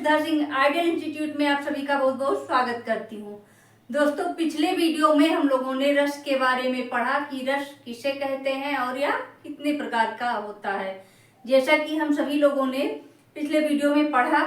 Sudha Singh ideal institute में आप सभी का बहुत बहुत स्वागत करती हूँ। दोस्तों, पिछले वीडियो में हम लोगों ने रस के बारे में पढ़ा कि रस किसे कहते हैं और यह कितने प्रकार का होता है। जैसा कि हम सभी लोगों ने पिछले वीडियो में पढ़ा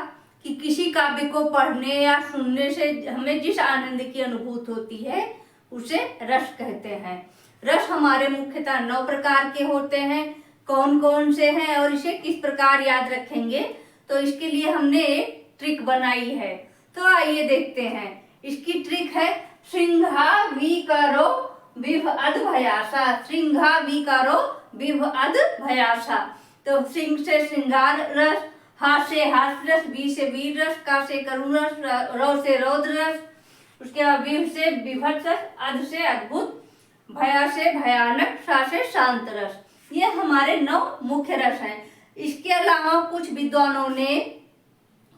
कि किसी काव्य को पढ़ने या सुनने से हमें जिस आनंद की अनुभूति होती है उसे रस कहते हैं। रस हमारे मुख्यतः 9 प्रकार के होते हैं। कौन कौन से हैं और इसे किस प्रकार याद रखेंगे, तो इसके लिए हमने एक ट्रिक बनाई है। तो आइए देखते हैं। इसकी ट्रिक है श्रृंगावीकरो विभअद्भयासा। श्रृंगावीकरो विभअद्भयासा। तो श्रृंग से श्रृंगार रस, हा से हास्य रस, वी से वीर रस, का से करुण रस, रौ से रौद्र रस, उसके बाद विभ से विभत्स रस, अध से अद्भुत, भया से भयानक, सा से शांत रस। ये हमारे 9 मुख्य रस हैं। इसके अलावा कुछ विद्वानों ने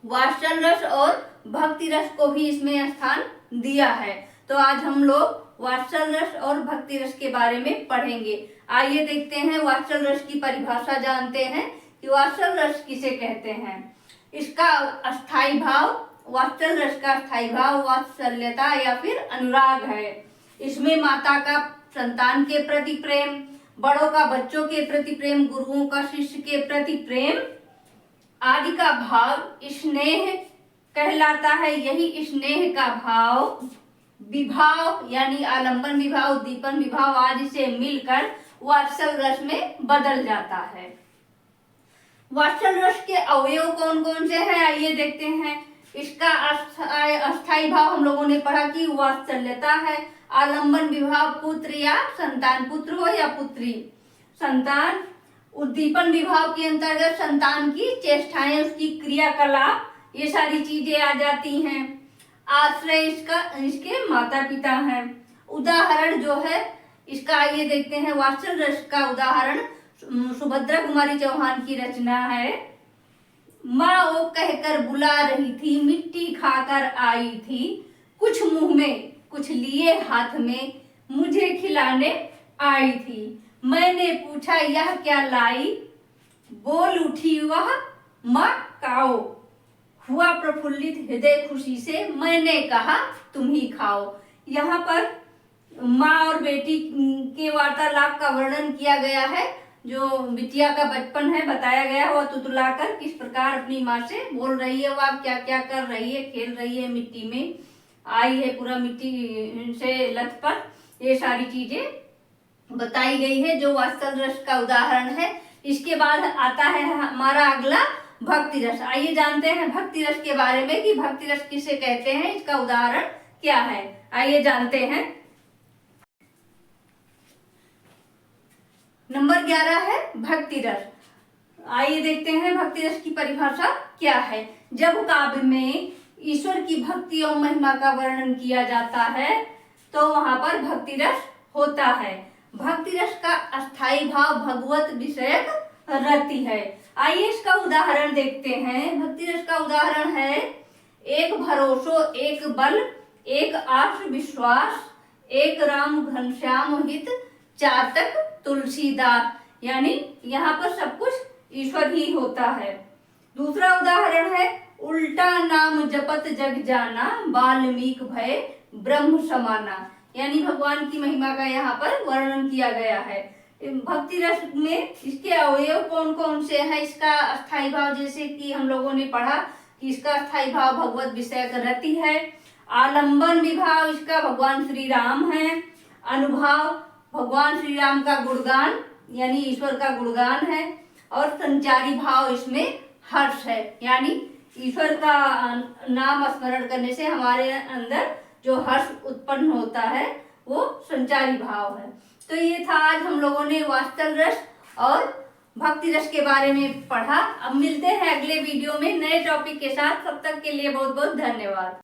वात्सल रस और भक्ति रस को भी इसमें स्थान दिया है। तो आज हम लोग वात्सल रस और भक्ति रस के बारे में पढ़ेंगे। आइए देखते हैं, वात्सल रस की परिभाषा जानते हैं कि वात्सल रस किसे कहते हैं। इसका अस्थाई भाव, वात्सल रस का अस्थाई भाव वात्सल्यता या फिर अनुराग है। इसमें माता का संतान के प्रति प्रेम, बड़ों का बच्चों के प्रति प्रेम, गुरुओं का शिष्य के प्रति प्रेम आदि का भाव स्नेह कहलाता है। यही स्नेह का भाव विभाव यानी आलंबन विभाव, उद्दीपन विभाव आदि से मिलकर वात्सल रस में बदल जाता है। वात्सल रस के अवयव कौन कौन से हैं, आइए देखते हैं। इसका अस्थाई भाव हम लोगों ने पढ़ा कि वात्सल्यता है। आलंबन विभाव पुत्र या संतान, पुत्र हो या पुत्री, संतान। उद्दीपन विभाव के अंतर्गत संतान की चेष्टाएं, उसकी क्रियाकलाप, ये सारी चीजें आ जाती हैं। आश्रय इसके माता पिता हैं। उदाहरण जो है इसका, आइए देखते हैं। वात्सल रस का उदाहरण सुभद्रा कुमारी चौहान की रचना है। माँ वो कहकर बुला रही थी, मिट्टी खाकर आई थी, कुछ मुंह में कुछ लिए हाथ में, मुझे खिलाने आई थी। मैंने पूछा यह क्या लाई, बोल उठी वह माँ काओ। हुआ प्रफुल्लित हृदय खुशी से, मैंने कहा तुम ही खाओ। यहाँ पर माँ और बेटी के वार्तालाप का वर्णन किया गया है। जो बिटिया का बचपन है बताया गया है, वह तुतलाकर किस प्रकार अपनी माँ से बोल रही है, वह क्या क्या कर रही है, खेल रही है, मिट्टी में आई है, पूरा मिट्टी से लथपथ, ये सारी चीजें बताई गई है जो वात्सल रस का उदाहरण है। इसके बाद आता है हमारा अगला भक्ति रस। आइए जानते हैं भक्ति रस के बारे में कि भक्ति रस किसे कहते हैं, इसका उदाहरण क्या है। आइए जानते हैं। नंबर 11 है भक्ति रस। आइए देखते हैं भक्ति रस की परिभाषा क्या है। जब काव्य में ईश्वर की भक्ति और महिमा का वर्णन किया जाता है तो वहां पर भक्ति रस होता है। भक्ति रस का अस्थाई भाव भगवत विषयक रति है। आइए इसका उदाहरण देखते हैं। भक्ति रस का उदाहरण है एक भरोसो, एक बल, एक आश विश्वास, एक राम घनश्याम हित, चातक तुलसीदास। यानी यहाँ पर सब कुछ ईश्वर ही होता है। दूसरा उदाहरण है उल्टा नाम जपत जग जाना, वाल्मीकि भय ब्रह्म समाना। यानी भगवान की महिमा का यहाँ पर वर्णन किया गया है। भक्ति रस में इसके अवयव कौन कौन से हैं। इसका अस्थाई भाव, जैसे कि हम लोगों ने पढ़ा कि इसका अस्थाई भाव भगवत विषयक रति है। आलंबन विभाव इसका भगवान श्री राम है। अनुभाव भगवान श्री राम का गुणगान यानी ईश्वर का गुणगान है। और संचारी भाव इसमें हर्ष है, यानी ईश्वर का नाम स्मरण करने से हमारे अंदर जो हर्ष उत्पन्न होता है वो संचारी भाव है। तो ये था आज हम लोगों ने वात्सल रस और भक्ति रस के बारे में पढ़ा। अब मिलते हैं अगले वीडियो में नए टॉपिक के साथ। तब तक के लिए बहुत बहुत धन्यवाद।